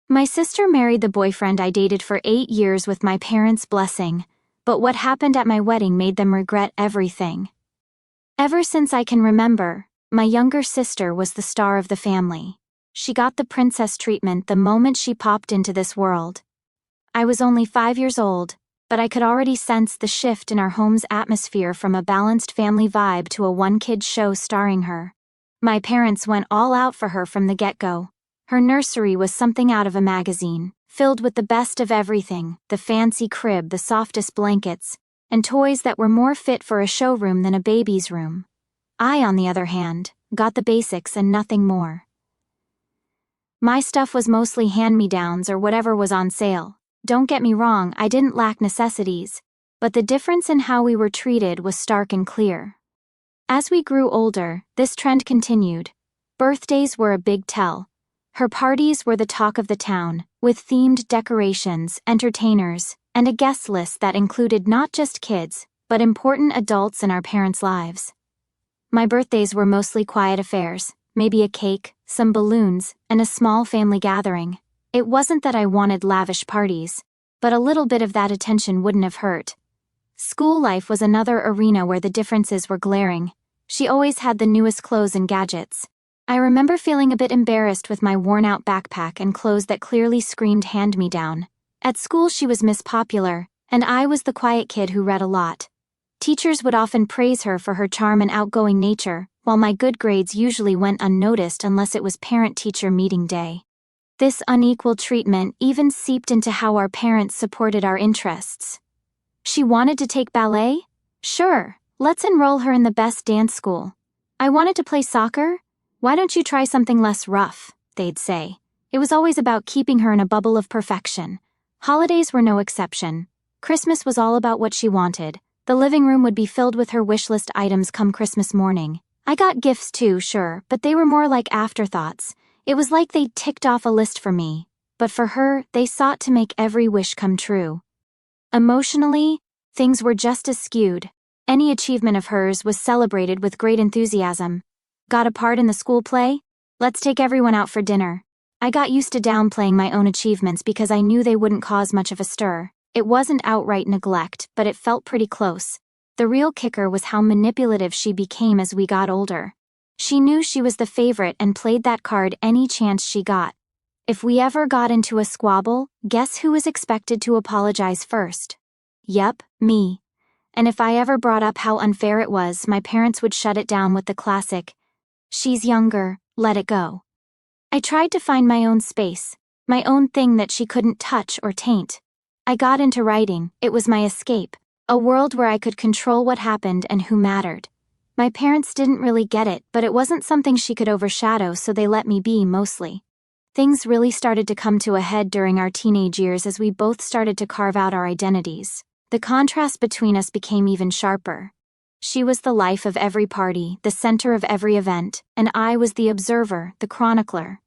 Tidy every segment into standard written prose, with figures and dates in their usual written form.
My sister married the boyfriend I dated for 8 years with my parents' blessing, but what happened at my wedding made them regret everything. Ever since I can remember, my younger sister was the star of the family. She got the princess treatment the moment she popped into this world. I was only 5 years old, but I could already sense the shift in our home's atmosphere from a balanced family vibe to a one-kid show starring her. My parents went all out for her from the get-go. Her nursery was something out of a magazine, filled with the best of everything, the fancy crib, the softest blankets, and toys that were more fit for a showroom than a baby's room. I, on the other hand, got the basics and nothing more. My stuff was mostly hand-me-downs or whatever was on sale. Don't get me wrong, I didn't lack necessities, but the difference in how we were treated was stark and clear. As we grew older, this trend continued. Birthdays were a big tell. Her parties were the talk of the town, with themed decorations, entertainers, and a guest list that included not just kids, but important adults in our parents' lives. My birthdays were mostly quiet affairs, maybe a cake, some balloons, and a small family gathering. It wasn't that I wanted lavish parties, but a little bit of that attention wouldn't have hurt. School life was another arena where the differences were glaring. She always had the newest clothes and gadgets. I remember feeling a bit embarrassed with my worn-out backpack and clothes that clearly screamed hand-me-down. At school she was Miss Popular, and I was the quiet kid who read a lot. Teachers would often praise her for her charm and outgoing nature, while my good grades usually went unnoticed unless it was parent-teacher meeting day. This unequal treatment even seeped into how our parents supported our interests. She wanted to take ballet? Sure, let's enroll her in the best dance school. I wanted to play soccer? Why don't you try something less rough, they'd say. It was always about keeping her in a bubble of perfection. Holidays were no exception. Christmas was all about what she wanted. The living room would be filled with her wish list items come Christmas morning. I got gifts too, sure, but they were more like afterthoughts. It was like they ticked off a list for me, but for her, they sought to make every wish come true. Emotionally, things were just as skewed. Any achievement of hers was celebrated with great enthusiasm. Got a part in the school play? Let's take everyone out for dinner. I got used to downplaying my own achievements because I knew they wouldn't cause much of a stir. It wasn't outright neglect, but it felt pretty close. The real kicker was how manipulative she became as we got older. She knew she was the favorite and played that card any chance she got. If we ever got into a squabble, guess who was expected to apologize first? Yup, me. And if I ever brought up how unfair it was, my parents would shut it down with the classic, "She's younger, let it go." I tried to find my own space, my own thing that she couldn't touch or taint. I got into writing. It was my escape, a world where I could control what happened and who mattered. My parents didn't really get it, but it wasn't something she could overshadow, so they let me be mostly. Things really started to come to a head during our teenage years as we both started to carve out our identities. The contrast between us became even sharper. She was the life of every party, the center of every event, and I was the observer, the chronicler.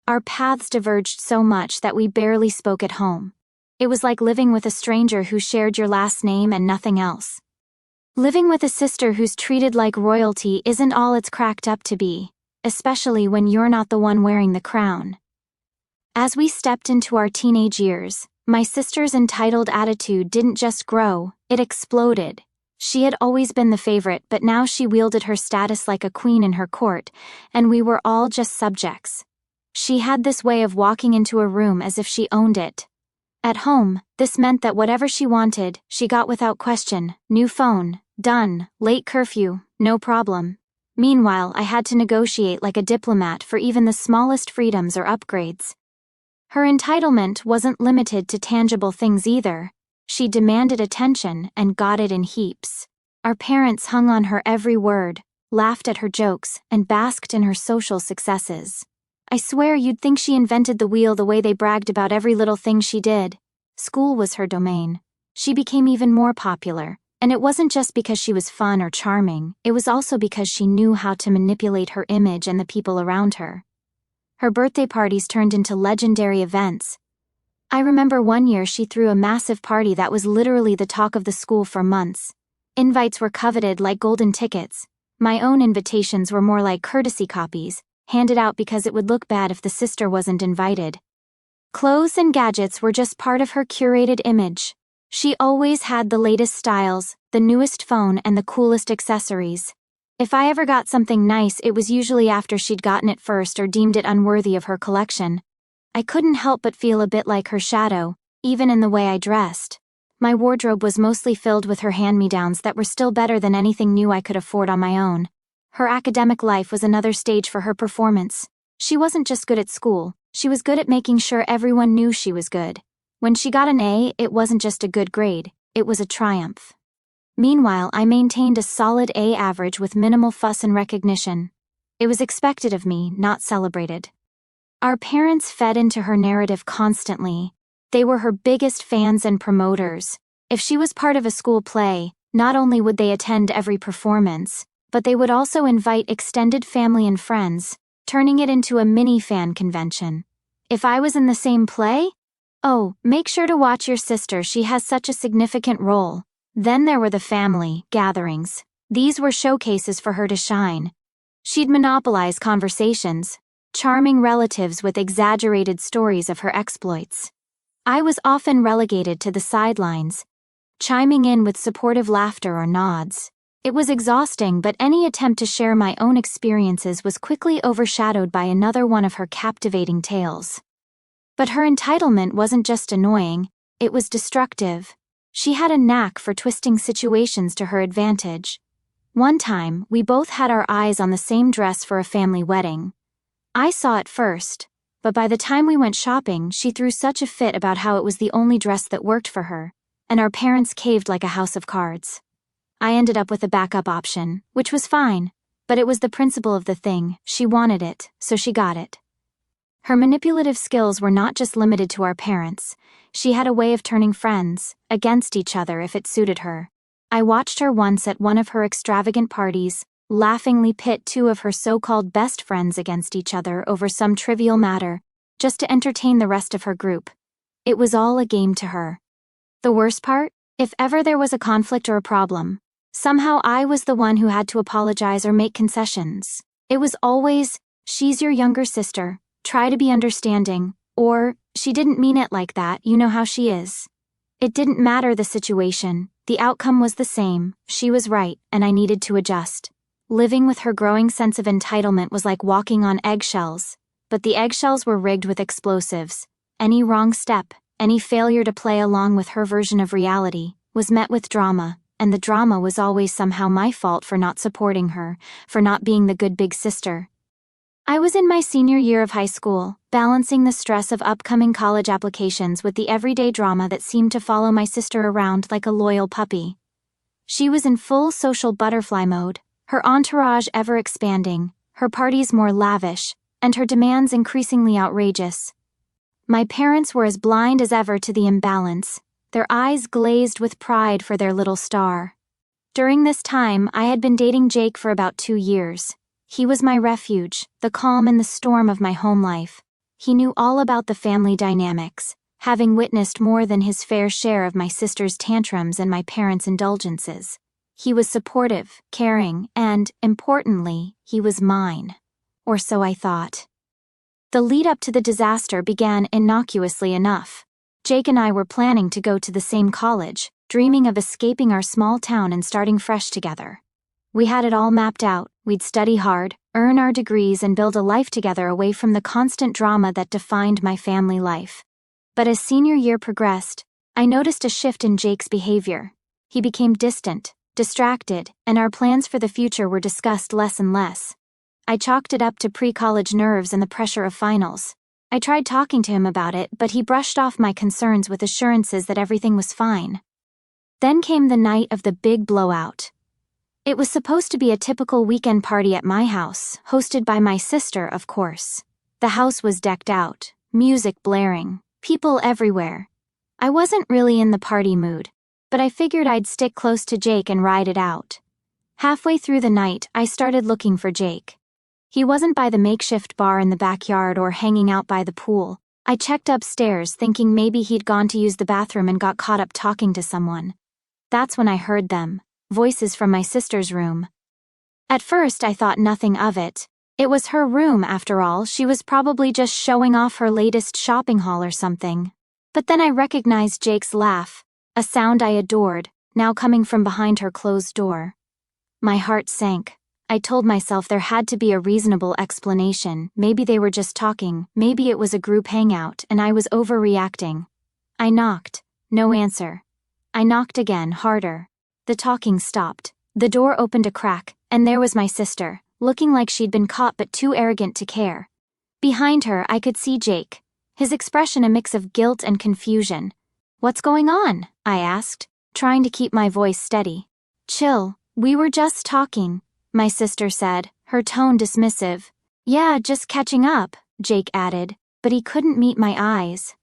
Our paths diverged so much that we barely spoke at home. It was like living with a stranger who shared your last name and nothing else. Living with a sister who's treated like royalty isn't all it's cracked up to be, especially when you're not the one wearing the crown. As we stepped into our teenage years, my sister's entitled attitude didn't just grow, it exploded. She had always been the favorite, but now she wielded her status like a queen in her court, and we were all just subjects. She had this way of walking into a room as if she owned it. At home, this meant that whatever she wanted, she got without question. New phone, done. Late curfew, no problem. Meanwhile, I had to negotiate like a diplomat for even the smallest freedoms or upgrades. Her entitlement wasn't limited to tangible things either. She demanded attention and got it in heaps. Our parents hung on her every word, laughed at her jokes, and basked in her social successes. I swear you'd think she invented the wheel the way they bragged about every little thing she did. School was her domain. She became even more popular, and it wasn't just because she was fun or charming, it was also because she knew how to manipulate her image and the people around her. Her birthday parties turned into legendary events. I remember one year she threw a massive party that was literally the talk of the school for months. Invites were coveted like golden tickets. My own invitations were more like courtesy copies, handed out because it would look bad if the sister wasn't invited. Clothes and gadgets were just part of her curated image. She always had the latest styles, the newest phone, and the coolest accessories. If I ever got something nice, it was usually after she'd gotten it first or deemed it unworthy of her collection. I couldn't help but feel a bit like her shadow, even in the way I dressed. My wardrobe was mostly filled with her hand-me-downs that were still better than anything new I could afford on my own. Her academic life was another stage for her performance. She wasn't just good at school, she was good at making sure everyone knew she was good. When she got an A, it wasn't just a good grade, it was a triumph. Meanwhile, I maintained a solid A average with minimal fuss and recognition. It was expected of me, not celebrated. Our parents fed into her narrative constantly. They were her biggest fans and promoters. If she was part of a school play, not only would they attend every performance, but they would also invite extended family and friends, turning it into a mini fan convention. If I was in the same play? Oh, make sure to watch your sister, she has such a significant role. Then there were the family gatherings. These were showcases for her to shine. She'd monopolize conversations, charming relatives with exaggerated stories of her exploits. I was often relegated to the sidelines, chiming in with supportive laughter or nods. It was exhausting, but any attempt to share my own experiences was quickly overshadowed by another one of her captivating tales. But her entitlement wasn't just annoying, it was destructive. She had a knack for twisting situations to her advantage. One time, we both had our eyes on the same dress for a family wedding. I saw it first, but by the time we went shopping, she threw such a fit about how it was the only dress that worked for her, and our parents caved like a house of cards. I ended up with a backup option, which was fine, but it was the principle of the thing. She wanted it, so she got it. Her manipulative skills were not just limited to our parents. She had a way of turning friends against each other if it suited her. I watched her once at one of her extravagant parties, laughingly pit two of her so-called best friends against each other over some trivial matter, just to entertain the rest of her group. It was all a game to her. The worst part? If ever there was a conflict or a problem, somehow I was the one who had to apologize or make concessions. It was always, "She's your younger sister, try to be understanding," or, "She didn't mean it like that, you know how she is." It didn't matter the situation, the outcome was the same. She was right, and I needed to adjust. Living with her growing sense of entitlement was like walking on eggshells, but the eggshells were rigged with explosives. Any wrong step, any failure to play along with her version of reality, was met with drama, and the drama was always somehow my fault for not supporting her, for not being the good big sister. I was in my senior year of high school, balancing the stress of upcoming college applications with the everyday drama that seemed to follow my sister around like a loyal puppy. She was in full social butterfly mode, her entourage ever expanding, her parties more lavish, and her demands increasingly outrageous. My parents were as blind as ever to the imbalance, their eyes glazed with pride for their little star. During this time, I had been dating Jake for about 2 years. He was my refuge, the calm in the storm of my home life. He knew all about the family dynamics, having witnessed more than his fair share of my sister's tantrums and my parents' indulgences. He was supportive, caring, and, importantly, he was mine. Or so I thought. The lead-up to the disaster began innocuously enough. Jake and I were planning to go to the same college, dreaming of escaping our small town and starting fresh together. We had it all mapped out. We'd study hard, earn our degrees, and build a life together away from the constant drama that defined my family life. But as senior year progressed, I noticed a shift in Jake's behavior. He became distant, distracted, and our plans for the future were discussed less and less. I chalked it up to pre-college nerves and the pressure of finals. I tried talking to him about it, but he brushed off my concerns with assurances that everything was fine. Then came the night of the big blowout. It was supposed to be a typical weekend party at my house, hosted by my sister, of course. The house was decked out, music blaring, people everywhere. I wasn't really in the party mood, but I figured I'd stick close to Jake and ride it out. Halfway through the night, I started looking for Jake. He wasn't by the makeshift bar in the backyard or hanging out by the pool. I checked upstairs thinking maybe he'd gone to use the bathroom and got caught up talking to someone. That's when I heard them. Voices from my sister's room. At first I thought nothing of it. It was her room, after all. She was probably just showing off her latest shopping haul or something. But then I recognized Jake's laugh, a sound I adored, now coming from behind her closed door. My heart sank. I told myself there had to be a reasonable explanation. Maybe they were just talking, maybe it was a group hangout and I was overreacting. I knocked. No answer. I knocked again, harder. The talking stopped. The door opened a crack, and there was my sister, looking like she'd been caught but too arrogant to care. Behind her, I could see Jake, his expression a mix of guilt and confusion. "What's going on?" I asked, trying to keep my voice steady. "Chill, we were just talking," my sister said, her tone dismissive. "Yeah, just catching up," Jake added, but he couldn't meet my eyes.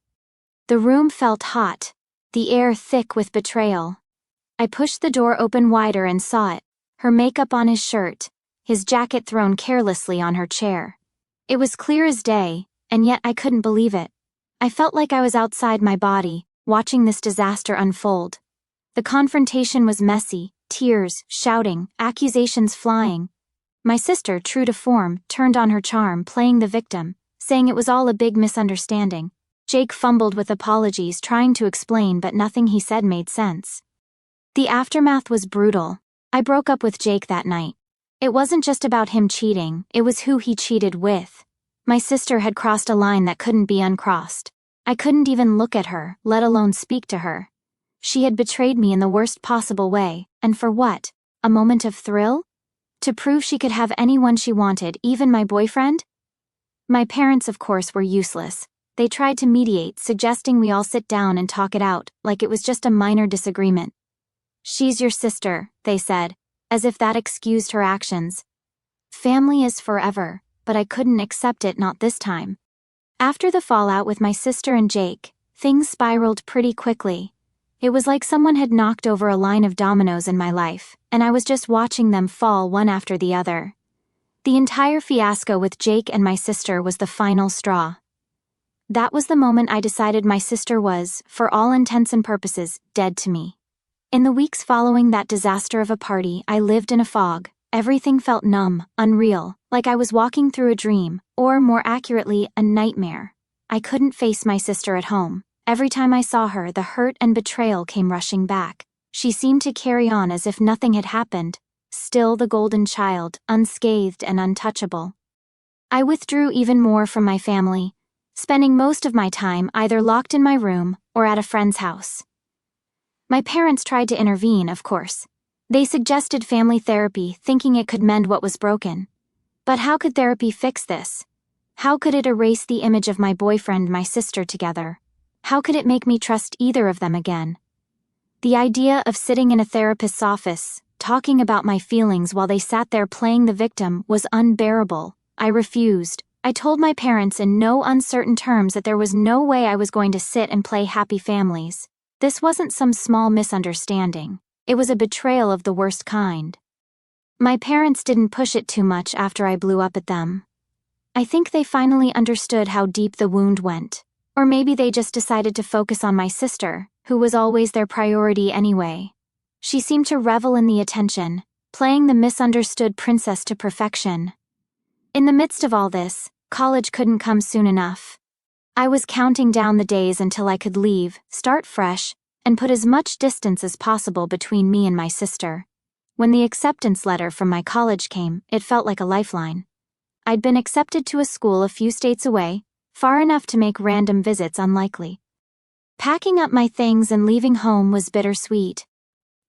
The room felt hot, the air thick with betrayal. I pushed the door open wider and saw it, her makeup on his shirt, his jacket thrown carelessly on her chair. It was clear as day, and yet I couldn't believe it. I felt like I was outside my body, watching this disaster unfold. The confrontation was messy, tears, shouting, accusations flying. My sister, true to form, turned on her charm, playing the victim, saying it was all a big misunderstanding. Jake fumbled with apologies, trying to explain, but nothing he said made sense. The aftermath was brutal. I broke up with Jake that night. It wasn't just about him cheating, it was who he cheated with. My sister had crossed a line that couldn't be uncrossed. I couldn't even look at her, let alone speak to her. She had betrayed me in the worst possible way, and for what? A moment of thrill? To prove she could have anyone she wanted, even my boyfriend? My parents, of course, were useless. They tried to mediate, suggesting we all sit down and talk it out, like it was just a minor disagreement. "She's your sister," they said, as if that excused her actions. Family is forever, but I couldn't accept it, not this time. After the fallout with my sister and Jake, things spiraled pretty quickly. It was like someone had knocked over a line of dominoes in my life, and I was just watching them fall one after the other. The entire fiasco with Jake and my sister was the final straw. That was the moment I decided my sister was, for all intents and purposes, dead to me. In the weeks following that disaster of a party, I lived in a fog. Everything felt numb, unreal, like I was walking through a dream, or more accurately, a nightmare. I couldn't face my sister at home. Every time I saw her, the hurt and betrayal came rushing back. She seemed to carry on as if nothing had happened, still the golden child, unscathed and untouchable. I withdrew even more from my family, spending most of my time either locked in my room or at a friend's house. My parents tried to intervene, of course. They suggested family therapy, thinking it could mend what was broken. But how could therapy fix this? How could it erase the image of my boyfriend and my sister together? How could it make me trust either of them again? The idea of sitting in a therapist's office, talking about my feelings while they sat there playing the victim, was unbearable. I refused. I told my parents in no uncertain terms that there was no way I was going to sit and play happy families. This wasn't some small misunderstanding. It was a betrayal of the worst kind. My parents didn't push it too much after I blew up at them. I think they finally understood how deep the wound went. Or maybe they just decided to focus on my sister, who was always their priority anyway. She seemed to revel in the attention, playing the misunderstood princess to perfection. In the midst of all this, college couldn't come soon enough. I was counting down the days until I could leave, start fresh, and put as much distance as possible between me and my sister. When the acceptance letter from my college came, it felt like a lifeline. I'd been accepted to a school a few states away, far enough to make random visits unlikely. Packing up my things and leaving home was bittersweet.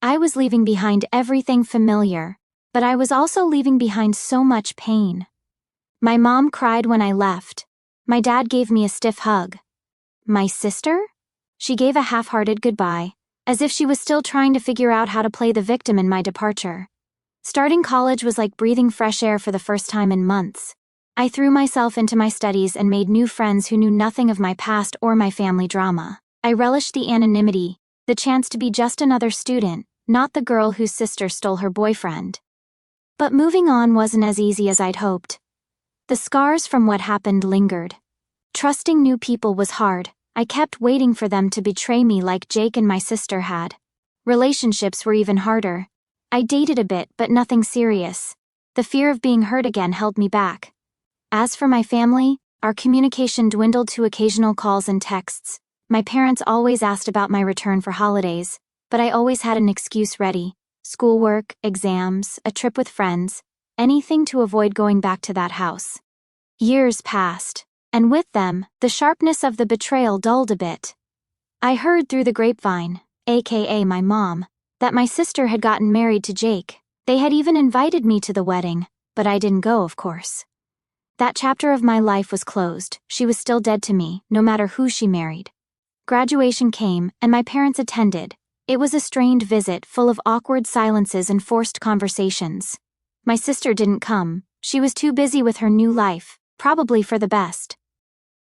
I was leaving behind everything familiar, but I was also leaving behind so much pain. My mom cried when I left. My dad gave me a stiff hug. My sister? She gave a half-hearted goodbye, as if she was still trying to figure out how to play the victim in my departure. Starting college was like breathing fresh air for the first time in months. I threw myself into my studies and made new friends who knew nothing of my past or my family drama. I relished the anonymity, the chance to be just another student, not the girl whose sister stole her boyfriend. But moving on wasn't as easy as I'd hoped. The scars from what happened lingered. Trusting new people was hard. I kept waiting for them to betray me like Jake and my sister had. Relationships were even harder. I dated a bit, but nothing serious. The fear of being hurt again held me back. As for my family, our communication dwindled to occasional calls and texts. My parents always asked about my return for holidays, but I always had an excuse ready: schoolwork, exams, a trip with friends, anything to avoid going back to that house. Years passed, and with them, the sharpness of the betrayal dulled a bit. I heard through the grapevine, aka my mom, that my sister had gotten married to Jake. They had even invited me to the wedding, but I didn't go, of course. That chapter of my life was closed. She was still dead to me, no matter who she married. Graduation came, and my parents attended. It was a strained visit full of awkward silences and forced conversations. My sister didn't come. She was too busy with her new life, probably for the best.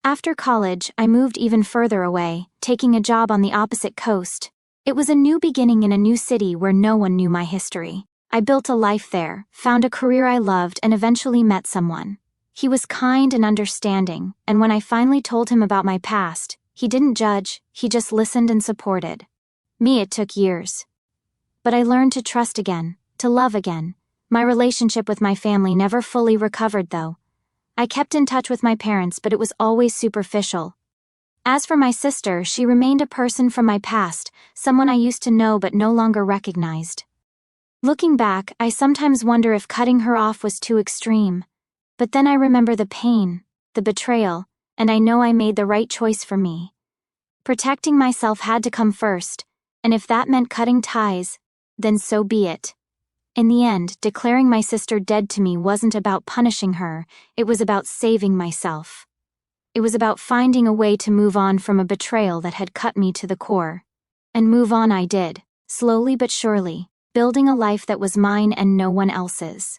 After college, I moved even further away, taking a job on the opposite coast. It was a new beginning in a new city where no one knew my history. I built a life there, found a career I loved, and eventually met someone. He was kind and understanding, and when I finally told him about my past, he didn't judge, he just listened and supported. Me, it took years. But I learned to trust again, to love again. My relationship with my family never fully recovered, though. I kept in touch with my parents, but it was always superficial. As for my sister, she remained a person from my past, someone I used to know but no longer recognized. Looking back, I sometimes wonder if cutting her off was too extreme. But then I remember the pain, the betrayal, and I know I made the right choice for me. Protecting myself had to come first, and if that meant cutting ties, then so be it. In the end, declaring my sister dead to me wasn't about punishing her, it was about saving myself. It was about finding a way to move on from a betrayal that had cut me to the core. And move on I did, slowly but surely, building a life that was mine and no one else's.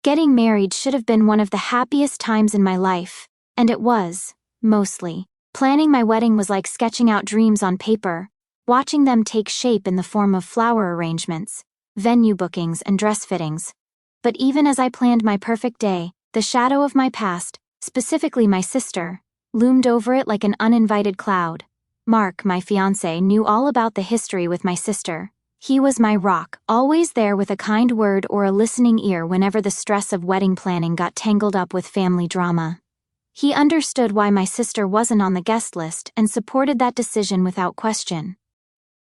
Getting married should have been one of the happiest times in my life, and it was, mostly. Planning my wedding was like sketching out dreams on paper, watching them take shape in the form of flower arrangements, venue bookings, and dress fittings. But even as I planned my perfect day, the shadow of my past, specifically my sister, loomed over it like an uninvited cloud. Mark, my fiancé, knew all about the history with my sister. He was my rock, always there with a kind word or a listening ear whenever the stress of wedding planning got tangled up with family drama. He understood why my sister wasn't on the guest list and supported that decision without question.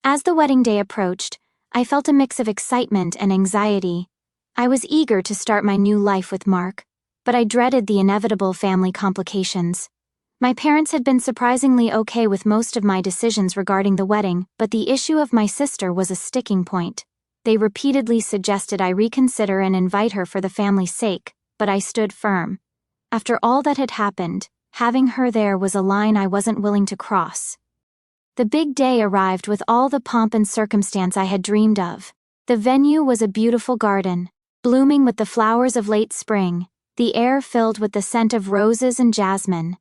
As the wedding day approached, I felt a mix of excitement and anxiety. I was eager to start my new life with Mark, but I dreaded the inevitable family complications. My parents had been surprisingly okay with most of my decisions regarding the wedding, but the issue of my sister was a sticking point. They repeatedly suggested I reconsider and invite her for the family's sake, but I stood firm. After all that had happened, having her there was a line I wasn't willing to cross. The big day arrived with all the pomp and circumstance I had dreamed of. The venue was a beautiful garden, blooming with the flowers of late spring, the air filled with the scent of roses and jasmine.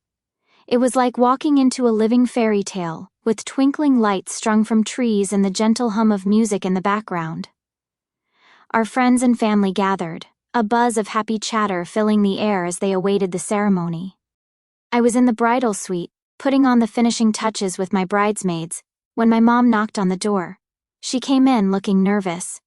It was like walking into a living fairy tale, with twinkling lights strung from trees and the gentle hum of music in the background. Our friends and family gathered, a buzz of happy chatter filling the air as they awaited the ceremony. I was in the bridal suite, putting on the finishing touches with my bridesmaids, when my mom knocked on the door. She came in looking nervous.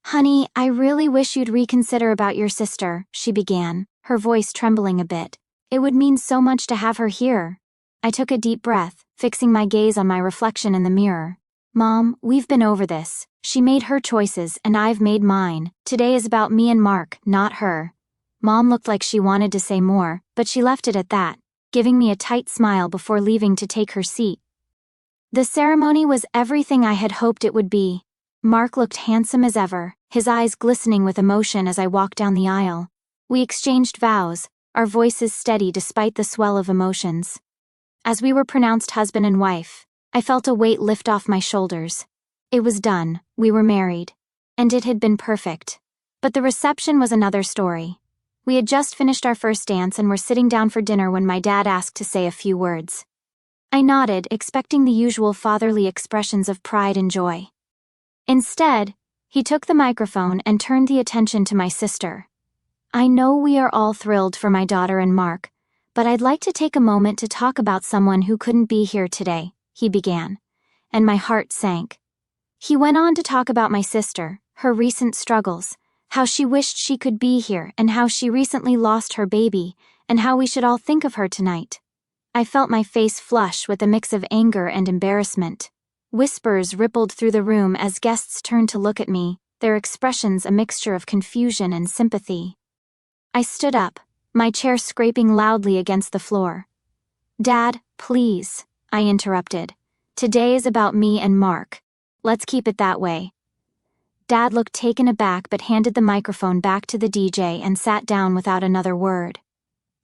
"Honey, I really wish you'd reconsider about your sister," she began, her voice trembling a bit. "It would mean so much to have her here." I took a deep breath, fixing my gaze on my reflection in the mirror. "Mom, we've been over this. She made her choices and I've made mine. Today is about me and Mark, not her." Mom looked like she wanted to say more, but she left it at that, giving me a tight smile before leaving to take her seat. The ceremony was everything I had hoped it would be. Mark looked handsome as ever, his eyes glistening with emotion as I walked down the aisle. We exchanged vows, our voices steady despite the swell of emotions. As we were pronounced husband and wife, I felt a weight lift off my shoulders. It was done, we were married. And it had been perfect. But the reception was another story. We had just finished our first dance and were sitting down for dinner when my dad asked to say a few words. I nodded, expecting the usual fatherly expressions of pride and joy. Instead, he took the microphone and turned the attention to my sister. "I know we are all thrilled for my daughter and Mark, but I'd like to take a moment to talk about someone who couldn't be here today," he began, and my heart sank. He went on to talk about my sister, her recent struggles, how she wished she could be here and how she recently lost her baby, and how we should all think of her tonight. I felt my face flush with a mix of anger and embarrassment. Whispers rippled through the room as guests turned to look at me, their expressions a mixture of confusion and sympathy. I stood up, my chair scraping loudly against the floor. "Dad, please," I interrupted. "Today is about me and Mark. Let's keep it that way." Dad looked taken aback but handed the microphone back to the DJ and sat down without another word.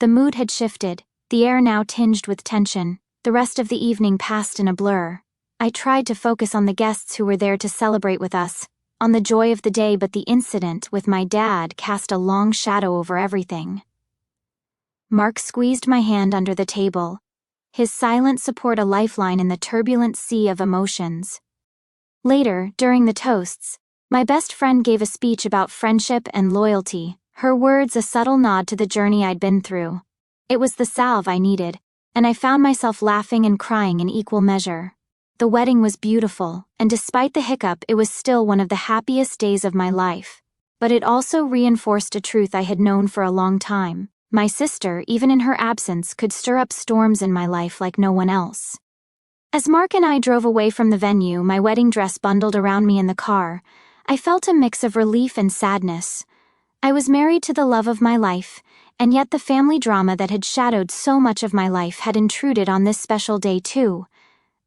The mood had shifted, the air now tinged with tension. The rest of the evening passed in a blur. I tried to focus on the guests who were there to celebrate with us, on the joy of the day, but the incident with my dad cast a long shadow over everything. Mark squeezed my hand under the table, his silent support a lifeline in the turbulent sea of emotions. Later, during the toasts, my best friend gave a speech about friendship and loyalty, her words a subtle nod to the journey I'd been through. It was the salve I needed, and I found myself laughing and crying in equal measure. The wedding was beautiful, and despite the hiccup, it was still one of the happiest days of my life. But it also reinforced a truth I had known for a long time. My sister, even in her absence, could stir up storms in my life like no one else. As Mark and I drove away from the venue, my wedding dress bundled around me in the car, I felt a mix of relief and sadness. I was married to the love of my life, and yet the family drama that had shadowed so much of my life had intruded on this special day too.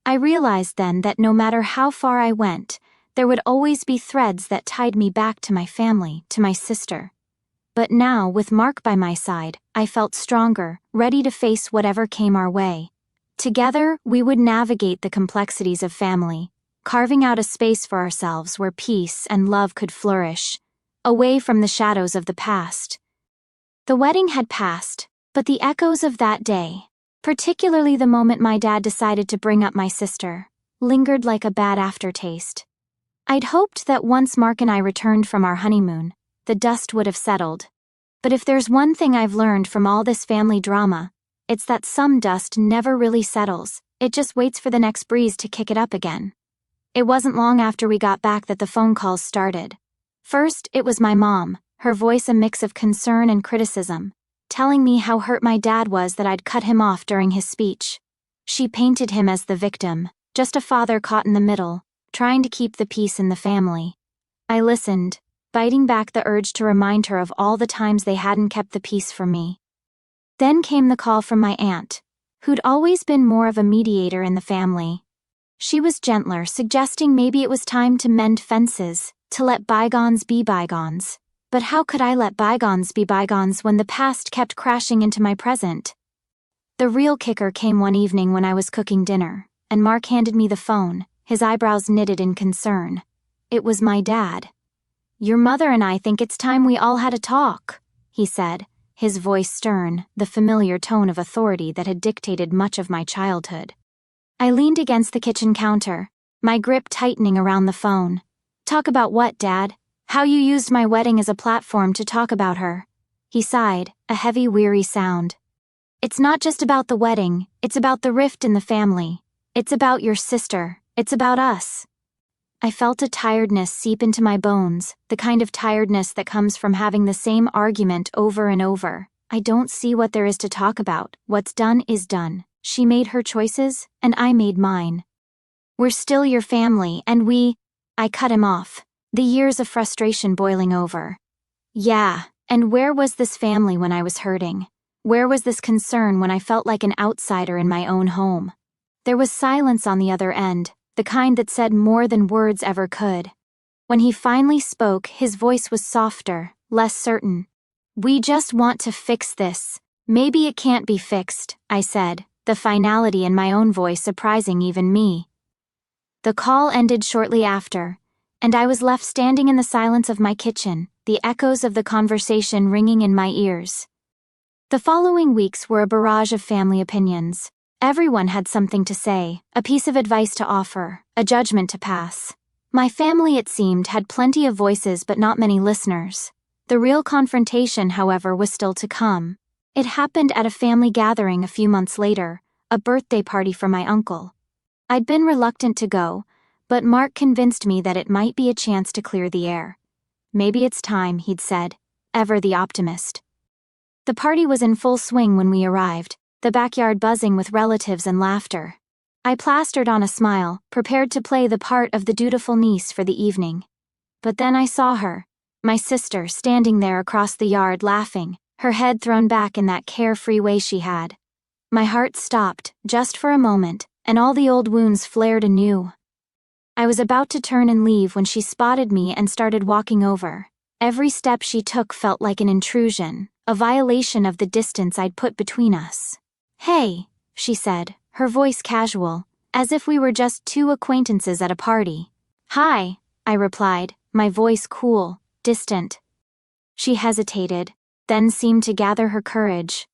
I realized then that no matter how far I went, there would always be threads that tied me back to my family, to my sister. But now, with Mark by my side, I felt stronger, ready to face whatever came our way. Together, we would navigate the complexities of family, carving out a space for ourselves where peace and love could flourish, away from the shadows of the past. The wedding had passed, but the echoes of that day, particularly the moment my dad decided to bring up my sister, lingered like a bad aftertaste. I'd hoped that once Mark and I returned from our honeymoon, the dust would have settled. But if there's one thing I've learned from all this family drama, it's that some dust never really settles, it just waits for the next breeze to kick it up again. It wasn't long after we got back that the phone calls started. First, it was my mom, her voice a mix of concern and criticism, telling me how hurt my dad was that I'd cut him off during his speech. She painted him as the victim, just a father caught in the middle, trying to keep the peace in the family. I listened, biting back the urge to remind her of all the times they hadn't kept the peace from me. Then came the call from my aunt, who'd always been more of a mediator in the family. She was gentler, suggesting maybe it was time to mend fences, to let bygones be bygones. But how could I let bygones be bygones when the past kept crashing into my present? The real kicker came one evening when I was cooking dinner, and Mark handed me the phone, his eyebrows knitted in concern. It was my dad. "Your mother and I think it's time we all had a talk," he said, his voice stern, the familiar tone of authority that had dictated much of my childhood. I leaned against the kitchen counter, my grip tightening around the phone. "Talk about what, Dad? How you used my wedding as a platform to talk about her." He sighed, a heavy, weary sound. "It's not just about the wedding, it's about the rift in the family. It's about your sister, it's about us." I felt a tiredness seep into my bones, the kind of tiredness that comes from having the same argument over and over. I don't see what there is to talk about. What's done is done. She made her choices, and I made mine. "We're still your family, and I cut him off, the years of frustration boiling over. Yeah, and where was this family when I was hurting? Where was this concern when I felt like an outsider in my own home? There was silence on the other end, the kind that said more than words ever could. When he finally spoke, his voice was softer, less certain. "We just want to fix this. Maybe it can't be fixed," I said, the finality in my own voice surprising even me. The call ended shortly after, and I was left standing in the silence of my kitchen, the echoes of the conversation ringing in my ears. The following weeks were a barrage of family opinions. Everyone had something to say, a piece of advice to offer, a judgment to pass. My family, it seemed, had plenty of voices but not many listeners. The real confrontation, however, was still to come. It happened at a family gathering a few months later, a birthday party for my uncle. I'd been reluctant to go, but Mark convinced me that it might be a chance to clear the air. "Maybe it's time," he'd said, ever the optimist. The party was in full swing when we arrived, the backyard buzzing with relatives and laughter. I plastered on a smile, prepared to play the part of the dutiful niece for the evening. But then I saw her, my sister, standing there across the yard laughing, her head thrown back in that carefree way she had. My heart stopped, just for a moment, and all the old wounds flared anew. I was about to turn and leave when she spotted me and started walking over. Every step she took felt like an intrusion, a violation of the distance I'd put between us. "Hey," she said, her voice casual, as if we were just two acquaintances at a party. "Hi," I replied, my voice cool, distant. She hesitated, then seemed to gather her courage.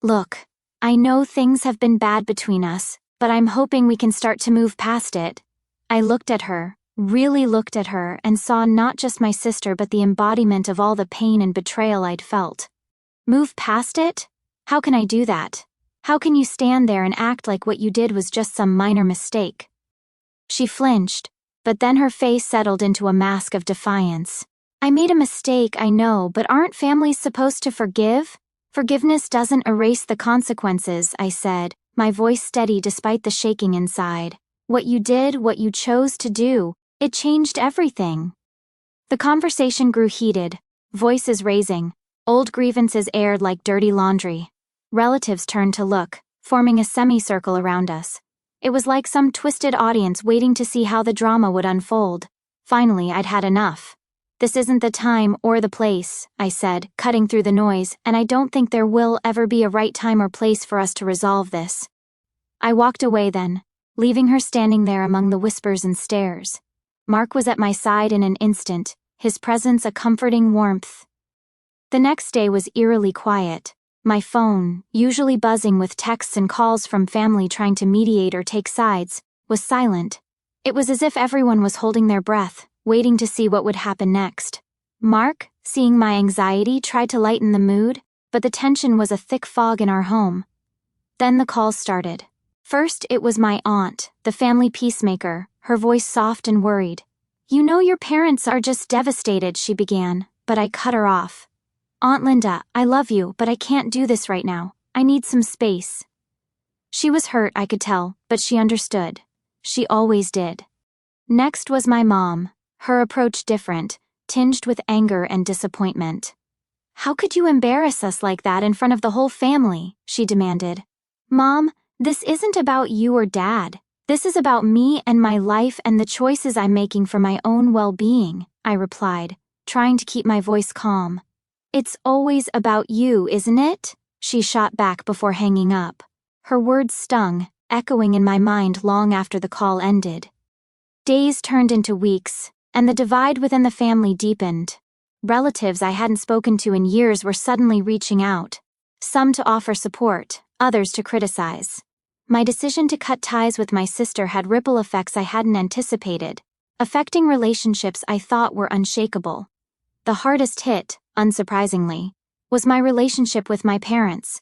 "Look, I know things have been bad between us, but I'm hoping we can start to move past it." I looked at her, really looked at her, and saw not just my sister but the embodiment of all the pain and betrayal I'd felt. "Move past it? How can I do that? How can you stand there and act like what you did was just some minor mistake?" She flinched, but then her face settled into a mask of defiance. "I made a mistake, I know, but aren't families supposed to forgive? Forgiveness doesn't erase the consequences," I said, my voice steady despite the shaking inside. "What you did, what you chose to do, it changed everything." The conversation grew heated, voices raising, old grievances aired like dirty laundry. Relatives turned to look, forming a semicircle around us. It was like some twisted audience waiting to see how the drama would unfold. Finally, I'd had enough. "This isn't the time or the place," I said, cutting through the noise, "and I don't think there will ever be a right time or place for us to resolve this." I walked away then, leaving her standing there among the whispers and stares. Mark was at my side in an instant, his presence a comforting warmth. The next day was eerily quiet. My phone, usually buzzing with texts and calls from family trying to mediate or take sides, was silent. It was as if everyone was holding their breath, waiting to see what would happen next. Mark, seeing my anxiety, tried to lighten the mood, but the tension was a thick fog in our home. Then the calls started. First, it was my aunt, the family peacemaker, her voice soft and worried. "You know your parents are just devastated," she began, but I cut her off. "Aunt Linda, I love you, but I can't do this right now. I need some space." She was hurt, I could tell, but she understood. She always did. Next was my mom, her approach different, tinged with anger and disappointment. "How could you embarrass us like that in front of the whole family?" she demanded. "Mom, this isn't about you or Dad. This is about me and my life and the choices I'm making for my own well-being," I replied, trying to keep my voice calm. "It's always about you, isn't it?" she shot back before hanging up. Her words stung, echoing in my mind long after the call ended. Days turned into weeks, and the divide within the family deepened. Relatives I hadn't spoken to in years were suddenly reaching out, some to offer support, others to criticize. My decision to cut ties with my sister had ripple effects I hadn't anticipated, affecting relationships I thought were unshakable. The hardest hit, unsurprisingly, was my relationship with my parents.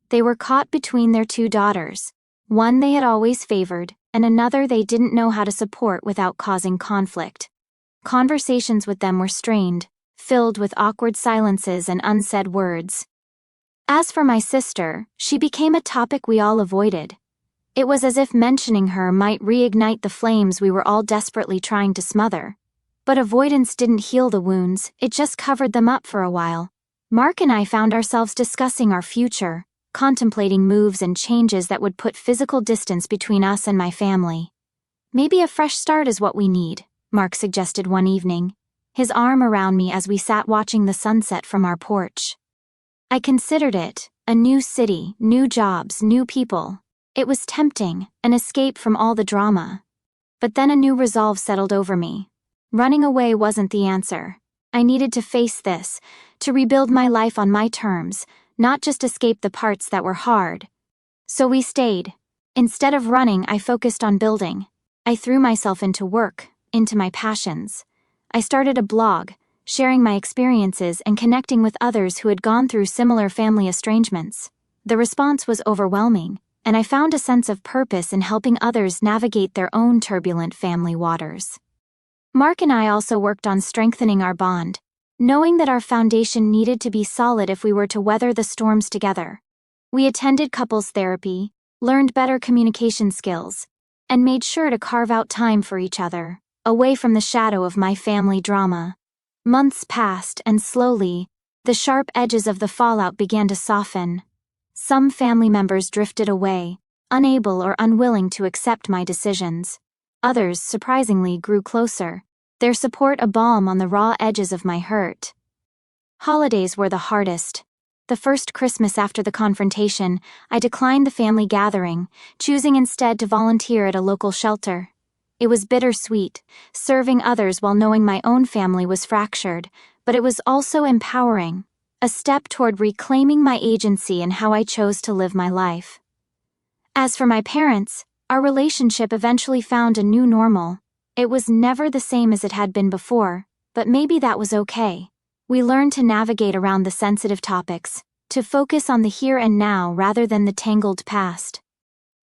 They were caught between their two daughters, one they had always favored, and another they didn't know how to support without causing conflict. Conversations with them were strained, filled with awkward silences and unsaid words. As for my sister, she became a topic we all avoided. It was as if mentioning her might reignite the flames we were all desperately trying to smother. But avoidance didn't heal the wounds, it just covered them up for a while. Mark and I found ourselves discussing our future, contemplating moves and changes that would put physical distance between us and my family. "Maybe a fresh start is what we need," Mark suggested one evening, his arm around me as we sat watching the sunset from our porch. I considered it, a new city, new jobs, new people. It was tempting, an escape from all the drama. But then a new resolve settled over me. Running away wasn't the answer. I needed to face this, to rebuild my life on my terms, not just escape the parts that were hard. So we stayed. Instead of running, I focused on building. I threw myself into work, into my passions. I started a blog, sharing my experiences and connecting with others who had gone through similar family estrangements. The response was overwhelming, and I found a sense of purpose in helping others navigate their own turbulent family waters. Mark and I also worked on strengthening our bond. knowing that our foundation needed to be solid if we were to weather the storms together. We attended couples therapy, learned better communication skills, and made sure to carve out time for each other, away from the shadow of my family drama. Months passed, and slowly, the sharp edges of the fallout began to soften. Some family members drifted away, unable or unwilling to accept my decisions. Others, surprisingly, grew closer, their support a balm on the raw edges of my hurt. Holidays were the hardest. The first Christmas after the confrontation, I declined the family gathering, choosing instead to volunteer at a local shelter. It was bittersweet, serving others while knowing my own family was fractured, but it was also empowering, a step toward reclaiming my agency in how I chose to live my life. As for my parents, our relationship eventually found a new normal. It was never the same as it had been before, but maybe that was okay. We learned to navigate around the sensitive topics, to focus on the here and now rather than the tangled past.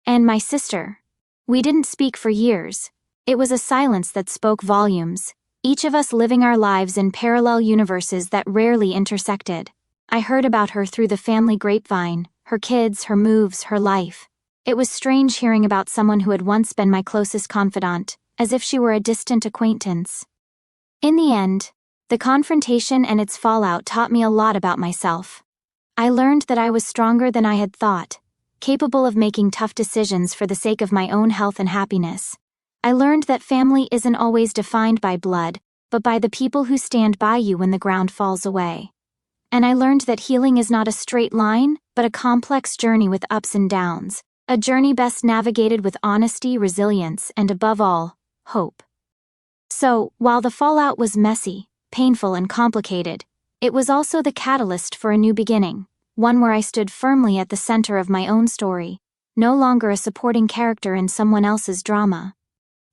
And my sister. We didn't speak for years. It was a silence that spoke volumes, each of us living our lives in parallel universes that rarely intersected. I heard about her through the family grapevine, her kids, her moves, her life. It was strange hearing about someone who had once been my closest confidant, as if she were a distant acquaintance. In the end, the confrontation and its fallout taught me a lot about myself. I learned that I was stronger than I had thought, capable of making tough decisions for the sake of my own health and happiness. I learned that family isn't always defined by blood, but by the people who stand by you when the ground falls away. And I learned that healing is not a straight line, but a complex journey with ups and downs, a journey best navigated with honesty, resilience, and above all, hope. So, while the fallout was messy, painful, and complicated, it was also the catalyst for a new beginning, one where I stood firmly at the center of my own story, no longer a supporting character in someone else's drama.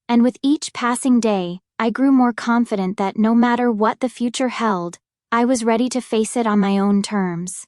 And with each passing day, I grew more confident that no matter what the future held, I was ready to face it on my own terms.